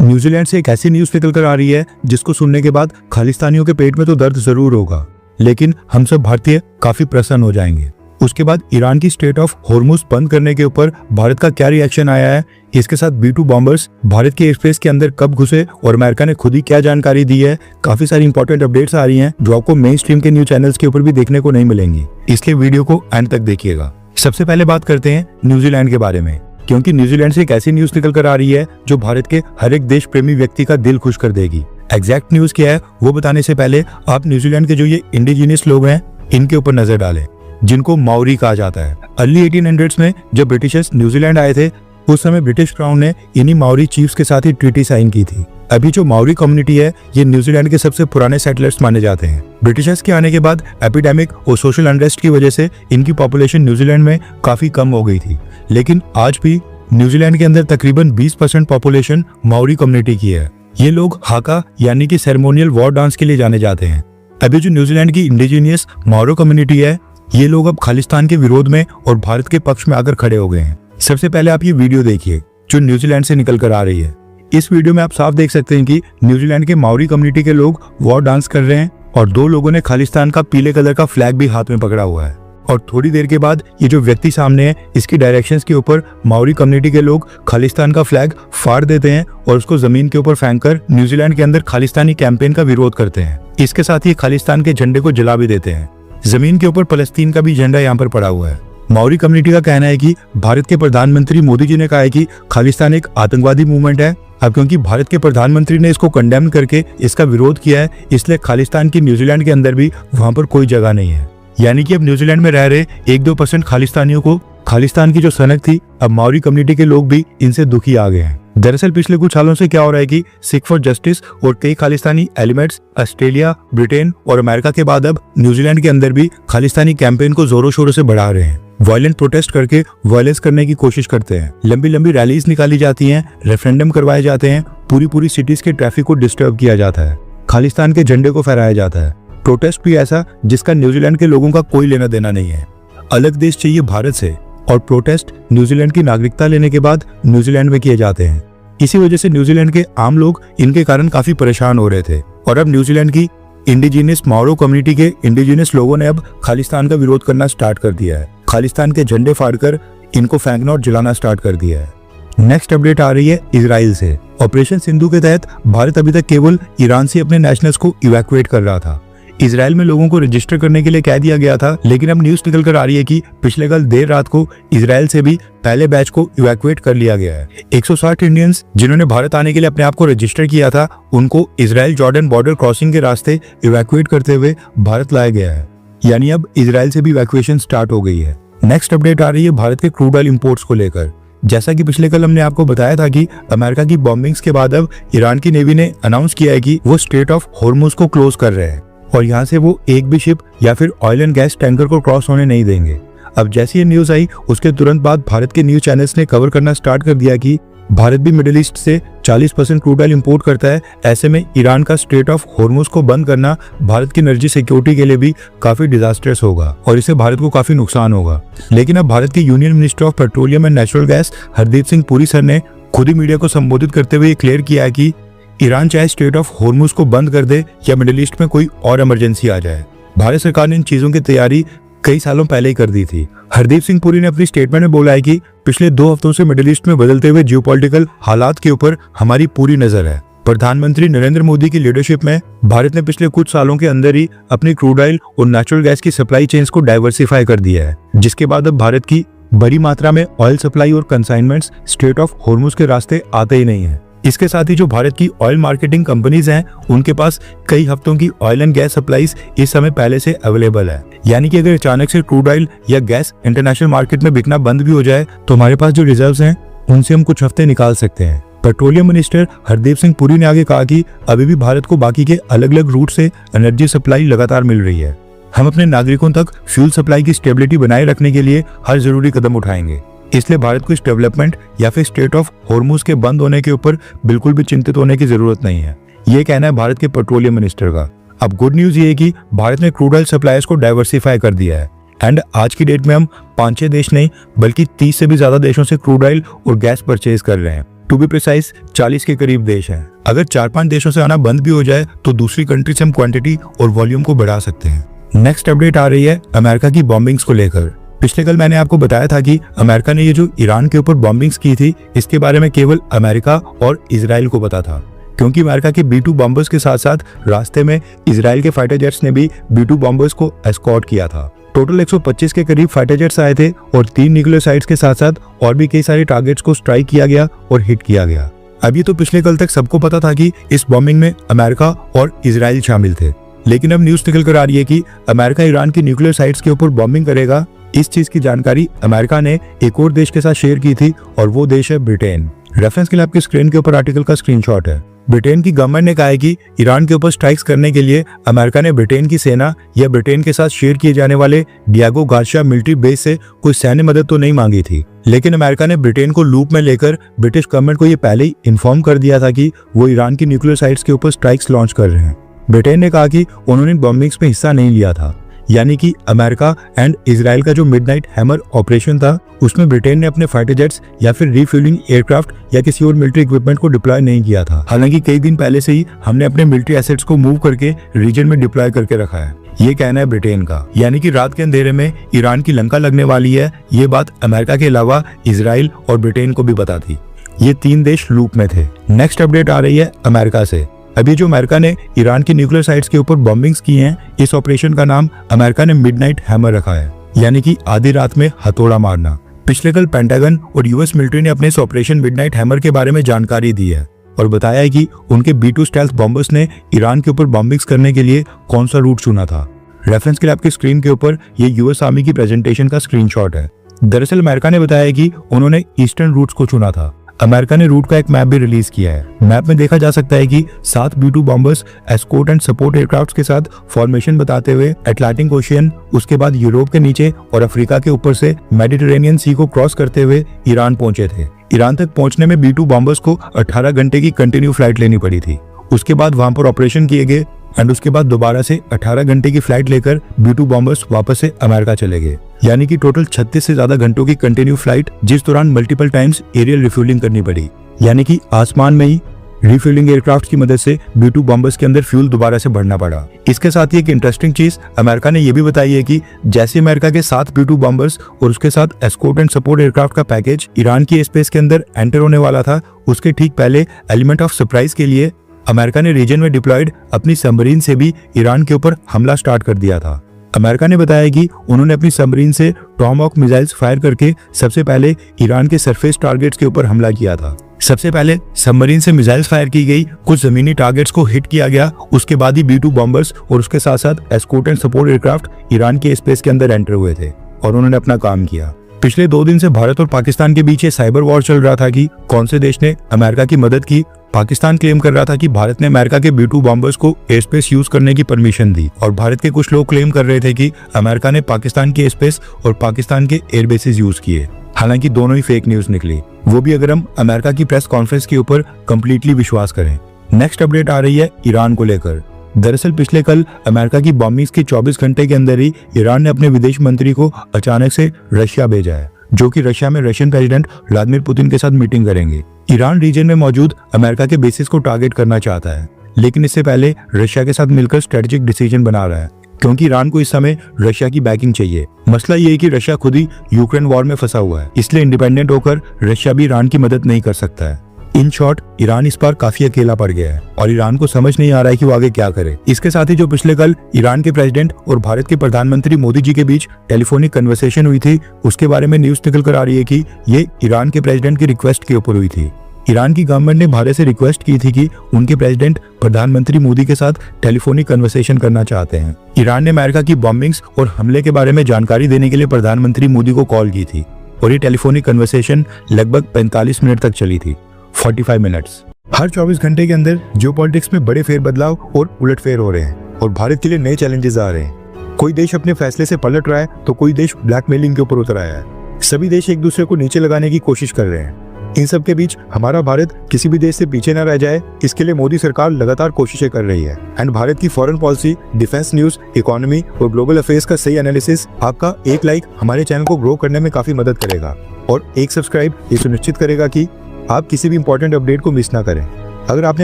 New Zealand से एक ऐसी न्यूज निकल कर आ रही है जिसको सुनने के बाद खालिस्तानियों के पेट में तो दर्द जरूर होगा, लेकिन हम सब भारतीय काफी प्रसन्न हो जाएंगे। उसके बाद ईरान की स्ट्रेट ऑफ हॉर्मुज बंद करने के ऊपर भारत का क्या रिएक्शन आया है, इसके साथ B-2 बॉम्बर्स भारत के एक्सप्रेस के अंदर कब घुसे और अमेरिका ने खुद ही क्या जानकारी दी है। काफी सारी इंपॉर्टेंट अपडेट्स आ रही हैं जो आपको मेन स्ट्रीम के न्यूज चैनल्स के ऊपर भी देखने को नहीं मिलेंगी, इसलिए वीडियो को एंड तक देखिएगा। सबसे पहले बात करते हैं न्यूजीलैंड के बारे में, क्योंकि न्यूजीलैंड से एक ऐसी न्यूज निकल कर आ रही है जो भारत के हर एक देश प्रेमी व्यक्ति का दिल खुश कर देगी। एग्जैक्ट न्यूज क्या है वो बताने से पहले आप न्यूजीलैंड के जो ये इंडिजिनियस लोग हैं इनके ऊपर नजर डालें, जिनको माओरी कहा जाता है। अर्ली 1800s में जब ब्रिटिशर्स न्यूजीलैंड आए थे उस समय ब्रिटिश क्राउन ने इन्हीं माओरी चीफ्स के साथ ही ट्रीटी साइन की थी। अभी जो माओरी कम्युनिटी है ये न्यूजीलैंड के सबसे पुराने सेटलर्स माने जाते हैं। ब्रिटिशर्स के आने के बाद एपिडेमिक और सोशल अनरेस्ट की वजह से इनकी पॉपुलेशन न्यूजीलैंड में काफी कम हो गई थी, लेकिन आज भी न्यूजीलैंड के अंदर तकरीबन 20% पॉपुलेशन माओरी कम्युनिटी की है। ये लोग हाका यानी कि सेरेमोनियल वॉर डांस के लिए जाने जाते हैं। अभी जो न्यूजीलैंड की इंडिजिनियस माओरो कम्युनिटी है ये लोग अब खालिस्तान के विरोध में और भारत के पक्ष में आकर खड़े हो गए हैं। सबसे पहले आप ये वीडियो देखिए जो न्यूजीलैंड से निकल कर आ रही है। इस वीडियो में आप साफ देख सकते हैं कि न्यूजीलैंड के माओरी कम्युनिटी के लोग वॉर डांस कर रहे हैं और दो लोगों ने खालिस्तान का पीले कलर का फ्लैग भी हाथ में पकड़ा हुआ है। और थोड़ी देर के बाद ये जो व्यक्ति सामने है इसकी डायरेक्शंस के ऊपर माओरी कम्युनिटी के लोग खालिस्तान का फ्लैग फाड़ देते हैं और उसको जमीन के ऊपर फेंककर न्यूजीलैंड के अंदर खालिस्तानी कैंपेन का विरोध करते हैं। इसके साथ ही खालिस्तान के झंडे को जला भी देते हैं। जमीन के ऊपर फलस्तीन का भी झंडा यहाँ पर पड़ा हुआ है। माओरी कम्युनिटी का कहना है कि भारत के प्रधानमंत्री मोदी जी ने कहा है कि खालिस्तान एक आतंकवादी मूवमेंट है। अब क्योंकि भारत के प्रधानमंत्री ने इसको कंडेम करके इसका विरोध किया है, इसलिए खालिस्तान की न्यूजीलैंड के अंदर भी वहां पर कोई जगह नहीं है। यानी कि अब न्यूजीलैंड में रह रहे 1-2% खालिस्तानियों को खालिस्तान की जो सनक थी अब माओरी कम्युनिटी के लोग भी इनसे दुखी आ गए हैं। दरअसल पिछले कुछ सालों से क्या हो रहा है कि सिख फॉर जस्टिस और कई खालिस्तानी एलिमेंट्स ऑस्ट्रेलिया, ब्रिटेन और अमेरिका के बाद अब न्यूजीलैंड के अंदर भी खालिस्तानी कैंपेन को जोरों शोरों से बढ़ा रहे हैं। वायलेंट प्रोटेस्ट करके वायलेंस करने की कोशिश करते हैं। लंबी लंबी रैलीज निकाली जाती हैं, रेफरेंडम करवाए जाते हैं, पूरी सिटीज के ट्रैफिक को डिस्टर्ब किया जाता है, खालिस्तान के झंडे को फहराया जाता है। प्रोटेस्ट भी ऐसा जिसका न्यूजीलैंड के लोगों का कोई लेना देना नहीं है। अलग देश चाहिए भारत से और प्रोटेस्ट न्यूजीलैंड की नागरिकता लेने के बाद न्यूजीलैंड में किए जाते हैं। इसी वजह से न्यूजीलैंड के आम लोग इनके कारण काफी परेशान हो रहे थे और अब न्यूजीलैंड की इंडिजिनियस माओरो कम्युनिटी के इंडिजिनियस लोगों ने अब खालिस्तान का विरोध करना स्टार्ट कर दिया है। खालिस्तान के झंडे फाड़कर इनको फेंकना और जलाना स्टार्ट कर दिया है। नेक्स्ट अपडेट आ रही है इजराइल से। ऑपरेशन सिंधु के तहत भारत अभी तक केवल ईरान से अपने नेशनल्स को इवैक्यूएट कर रहा था। इजराइल में लोगों को रजिस्टर करने के लिए कह दिया गया था, लेकिन अब न्यूज निकल कर आ रही है कि पिछले कल देर रात को इजराइल से भी पहले बैच को इवैक्यूएट कर लिया गया है। 160 इंडियंस जिन्होंने भारत आने के लिए अपने आप को रजिस्टर किया था उनको इजराइल जॉर्डन बॉर्डर क्रॉसिंग के रास्ते इवैक्यूएट करते हुए भारत लाया गया है। यानी अब इजराइल से भी इवैक्यूएशन स्टार्ट हो गई है। नेक्स्ट अपडेट आ रही है भारत के क्रूड ऑयल इंपोर्ट्स को लेकर। जैसा कि पिछले कल हमने आपको बताया था कि अमेरिका की बॉम्बिंग्स के बाद अब ईरान की नेवी ने अनाउंस किया है कि वो स्ट्रेट ऑफ हॉर्मुज को क्लोज कर रहे हैं और यहाँ से वो एक भी शिप या फिर ऑयल एंड गैस टैंकर को क्रॉस होने नहीं देंगे। अब जैसी ये न्यूज आई उसके तुरंत बाद भारत के न्यूज चैनल्स ने कवर करना स्टार्ट कर दिया कि भारत भी मिडिल ईस्ट से 40% क्रूड ऑयल इंपोर्ट करता है। ऐसे में ईरान का स्ट्रेट ऑफ हॉर्मुज को बंद करना भारत की एनर्जी सिक्योरिटी के लिए भी काफी डिजास्टर्स होगा और इससे भारत को काफी नुकसान होगा। लेकिन अब भारत के union minister of petroleum and natural gas Hardeep Singh Puri sir ने खुद ही मीडिया को संबोधित करते हुए क्लियर किया है कि ईरान चाहे स्ट्रेट ऑफ हॉर्मुज को बंद कर दे या मिडिल ईस्ट में कोई और इमरजेंसी आ जाए, भारत सरकार ने इन चीजों की तैयारी कई सालों पहले ही कर दी थी। हरदीप सिंह पुरी ने अपनी स्टेटमेंट में बोला है कि पिछले 2 हफ्तों से मिडिल ईस्ट में बदलते हुए जियोपॉलिटिकल हालात के ऊपर हमारी पूरी नजर है। प्रधानमंत्री नरेंद्र मोदी की लीडरशिप में भारत ने पिछले कुछ सालों के अंदर ही अपनी क्रूड ऑयल और नेचुरल गैस की सप्लाई चेन्स को डाइवर्सिफाई कर दिया है, जिसके बाद अब भारत की बड़ी मात्रा में ऑयल सप्लाई और कंसाइनमेंट्स स्ट्रेट ऑफ हॉर्मुज के रास्ते आते ही नहीं है। इसके साथ ही जो भारत की ऑयल मार्केटिंग कंपनीज हैं उनके पास कई हफ्तों की ऑयल एंड गैस सप्लाईज इस समय पहले से अवेलेबल है। यानी कि अगर अचानक से क्रूड ऑयल या गैस इंटरनेशनल मार्केट में बिकना बंद भी हो जाए तो हमारे पास जो रिजर्व्स हैं उनसे हम कुछ हफ्ते निकाल सकते हैं। पेट्रोलियम मिनिस्टर हरदीप सिंह पुरी ने आगे कहा कि अभी भी भारत को बाकी के अलग अलग रूट से एनर्जी सप्लाई लगातार मिल रही है। हम अपने नागरिकों तक फ्यूल सप्लाई की स्टेबिलिटी बनाए रखने के लिए हर जरूरी कदम उठाएंगे, इसलिए भारत को इस डेवलपमेंट या फिर स्ट्रेट ऑफ हॉर्मुज के बंद होने के ऊपर बिल्कुल भी चिंतित होने की जरूरत नहीं है। ये कहना है भारत के पेट्रोलियम मिनिस्टर का। अब गुड न्यूज ये है कि भारत ने क्रूड ऑयल सप्लाईज को डाइवर्सिफाई कर दिया है एंड आज की डेट में हम 5-6 देश नहीं बल्कि 30 से भी ज्यादा देशों से क्रूड ऑयल और गैस परचेज कर रहे हैं। टू बी प्रिसाइज 40 के करीब देश हैं। अगर 4-5 देशों से आना बंद भी हो जाए तो दूसरी कंट्री से हम क्वांटिटी और वॉल्यूम को बढ़ा सकते हैं। नेक्स्ट अपडेट आ रही है अमेरिका की बॉम्बिंग्स को लेकर। पिछले कल मैंने आपको बताया था कि अमेरिका ने ये जो ईरान के ऊपर बॉम्बिंग्स की थी, इसके बारे में केवल अमेरिका और इजराइल को पता था, क्योंकि अमेरिका के B-2 बॉम्बर्स के साथ साथ रास्ते में इजराइल के फाइटर जेट्स ने भी B-2 बॉम्बर्स को एस्कॉर्ट किया था। टोटल 125 के करीब फाइटर जेट्स आए थे और 3 न्यूक्लियर साइट्स के साथ साथ और भी कई सारे टारगेट्स को स्ट्राइक किया गया और हिट किया गया। अभी तो पिछले कल तक सबको पता था कि इस बॉम्बिंग में अमेरिका और इजराइल शामिल थे, लेकिन अब न्यूज निकल कर आ रही है कि अमेरिका ईरान की न्यूक्लियर साइट्स के ऊपर बॉम्बिंग करेगा। इस चीज की जानकारी अमेरिका ने एक और देश के साथ शेयर की थी और वो देश है ब्रिटेन। रेफरेंस के लिए आपकी स्क्रीन के ऊपर आर्टिकल का स्क्रीनशॉट है। ब्रिटेन की गवर्नमेंट ने कहा है कि ईरान के ऊपर स्ट्राइक्स करने के लिए अमेरिका ने ब्रिटेन की सेना या ब्रिटेन के साथ शेयर किए जाने वाले डियागो गार्शिया मिलिट्री बेस से कोई सैन्य मदद तो नहीं मांगी थी, लेकिन अमेरिका ने ब्रिटेन को लूप में लेकर ब्रिटिश गवर्नमेंट को ये पहले ही इन्फॉर्म कर दिया था कि वो ईरान की न्यूक्लियर साइट्स के ऊपर स्ट्राइक्स लॉन्च कर रहे हैं। ब्रिटेन ने कहा कि उन्होंने बॉम्बिंग्स में हिस्सा नहीं लिया था, यानी कि अमेरिका एंड इजराइल का जो मिडनाइट हैमर ऑपरेशन था उसमें ब्रिटेन ने अपने फाइटर जेट्स या फिर रिफ्यूलिंग एयरक्राफ्ट या किसी और मिलिट्री इक्विपमेंट को डिप्लॉय नहीं किया था। हालांकि कई दिन पहले से ही हमने अपने मिलिट्री एसेट्स को मूव करके रीजन में डिप्लॉय करके रखा है, ये कहना है ब्रिटेन का। यानी कि रात के अंधेरे में ईरान की लंका लगने वाली है, ये बात अमेरिका के अलावा इजराइल और ब्रिटेन को भी पता थी। ये 3 देश लूप में थे। नेक्स्ट अपडेट आ रही है अमेरिका से। अभी जो अमेरिका ने ईरान की न्यूक्लियर साइट्स के ऊपर बॉम्बिंग्स की हैं, इस ऑपरेशन का नाम अमेरिका ने मिडनाइट हैमर रखा है, यानी कि आधी रात में हथौड़ा मारना। पिछले कल पेंटागन और यूएस मिलिट्री ने अपने इस ऑपरेशन मिडनाइट हैमर के बारे में जानकारी दी है और बताया है कि उनके B-2 स्टेल्थ बॉम्बर्स ने ईरान के ऊपर बॉम्बिंग्स करने के लिए कौन सा रूट चुना था। रेफरेंस के लिए आपकी स्क्रीन के ऊपर ये यूएस आर्मी की प्रेजेंटेशन का स्क्रीनशॉट है। दरअसल अमेरिका ने बताया कि उन्होंने ईस्टर्न रूट्स को चुना था। अमेरिका ने रूट का एक मैप भी रिलीज किया है। मैप में देखा जा सकता है कि 7 B-2 bombers escort and support aircraft के साथ फॉर्मेशन बताते हुए अटलांटिक ओशियन, उसके बाद यूरोप के नीचे और अफ्रीका के ऊपर से मेडिटेरेनियन सी को क्रॉस करते हुए ईरान पहुंचे थे। ईरान तक पहुंचने में B-2 बॉम्बर्स को 18 घंटे की कंटिन्यू फ्लाइट लेनी पड़ी थी। उसके बाद वहां पर ऑपरेशन किए गए एंड उसके बाद दोबारा से 18 घंटे की फ्लाइट लेकर B-2 बॉम्बर्स वापस से अमेरिका चले गए, यानी कि टोटल 36 से ज्यादा घंटों की कंटिन्यू फ्लाइट, जिस दौरान मल्टीपल टाइम्स एरियल रिफ्यूलिंग करनी पड़ी, यानी कि आसमान में ही रिफ्यूलिंग एयरक्राफ्ट की मदद से B-2 बॉम्बर्स के अंदर फ्यूल दोबारा से भरना पड़ा। इसके साथ ही एक इंटरेस्टिंग चीज अमेरिका ने यह भी बताई है कि जैसे अमेरिका के 7 B-2 बॉम्बर्स और उसके साथ एस्कॉर्ट एंड सपोर्ट एयरक्राफ्ट का पैकेज ईरान की स्पेस के अंदर एंटर होने वाला था, उसके ठीक पहले एलिमेंट ऑफ सरप्राइज के लिए अमेरिका ने रीजन में डिप्लॉयड अपनी सबमरीन से भी ईरान के ऊपर हमला स्टार्ट कर दिया था। अमेरिका ने बताया कि उन्होंने अपनी सबमरीन से टॉमहॉक मिसाइल्स फायर करके सबसे पहले ईरान के सरफेस टारगेट्स के ऊपर हमला किया था। सबसे पहले सबमरीन से मिसाइल्स फायर की गई, कुछ जमीनी टारगेट्स को हिट किया गया, उसके बाद ही B-2 बॉम्बर्स और उसके साथ साथ escort and support aircraft Iran के स्पेस के अंदर एंटर हुए थे और उन्होंने अपना काम किया। पिछले 2 दिन से भारत और पाकिस्तान के बीच ये साइबर वॉर चल रहा था कि कौन से देश ने अमेरिका की मदद की। पाकिस्तान क्लेम कर रहा था कि भारत ने अमेरिका के B-2 बॉम्बर्स को एयर स्पेस यूज करने की परमिशन दी, और भारत के कुछ लोग क्लेम कर रहे थे कि अमेरिका ने पाकिस्तान के स्पेस और पाकिस्तान के एयर बेसिस यूज किए। हालांकि दोनों ही फेक न्यूज निकली, वो भी अगर हम अमेरिका की प्रेस कॉन्फ्रेंस के ऊपर कंप्लीटली विश्वास करें। नेक्स्ट अपडेट आ रही है ईरान को लेकर। दरअसल पिछले कल अमेरिका की बॉम्बिंग्स के 24 घंटे के अंदर ही ईरान ने अपने विदेश मंत्री को अचानक से रशिया भेजा है, जो कि रशिया में रशियन प्रेसिडेंट व्लादिमीर पुतिन के साथ मीटिंग करेंगे। ईरान रीजन में मौजूद अमेरिका के बेसिस को टारगेट करना चाहता है, लेकिन इससे पहले रशिया के साथ मिलकर स्ट्रेटेजिक डिसीजन बना रहा है, क्योंकि ईरान को इस समय रशिया की बैकिंग चाहिए। मसला ये है कि रशिया खुद ही यूक्रेन वॉर में फंसा हुआ है, इसलिए इंडिपेंडेंट होकर रशिया भी ईरान की मदद नहीं कर सकता है। इन शॉर्ट, ईरान इस बार काफी अकेला पड़ गया है और ईरान को समझ नहीं आ रहा है कि वो आगे क्या करे। इसके साथ ही जो पिछले कल ईरान के प्रेसिडेंट और भारत के प्रधानमंत्री मोदी जी के बीच टेलीफोनिक कन्वर्सेशन हुई थी, उसके बारे में न्यूज निकल कर आ रही है कि ये ईरान के प्रेसिडेंट की रिक्वेस्ट के ऊपर हुई थी। ईरान की गवर्नमेंट ने भारत से रिक्वेस्ट की थी कि उनके प्रेसिडेंट प्रधानमंत्री मोदी के साथ टेलीफोनिक कन्वर्सेशन करना चाहते हैं। ईरान ने अमेरिका की बॉम्बिंग्स और हमले के बारे में जानकारी देने के लिए प्रधानमंत्री मोदी को कॉल की थी और ये टेलीफोनिक कन्वर्सेशन लगभग 45 मिनट तक चली थी, 45 मिनट्स। हर 24 घंटे के अंदर जियोपॉलिटिक्स में बड़े फेरबदलाव और उलटफेर हो रहे हैं और भारत के लिए नए चैलेंजेस आ रहे हैं। कोई देश अपने फैसले से पलट रहा है तो कोई देश ब्लैकमेलिंग के ऊपर उतर आया है। सभी देश एक दूसरे को नीचे लगाने की कोशिश कर रहे हैं। इन सब के बीच हमारा भारत किसी भी देश से पीछे न रह जाए, इसके लिए मोदी सरकार लगातार कोशिशें कर रही है। एंड भारत की foreign policy, defence news, economy और ग्लोबल अफेयर्स का सही एनालिसिस, आपका एक लाइक हमारे चैनल को ग्रो करने में काफी मदद करेगा और एक सब्सक्राइब ये सुनिश्चित करेगा कि आप किसी भी इंपॉर्टेंट अपडेट को मिस ना करें। अगर आपने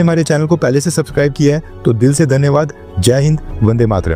हमारे चैनल को पहले से सब्सक्राइब किया है तो दिल से धन्यवाद। जय हिंद, वंदे मातरम।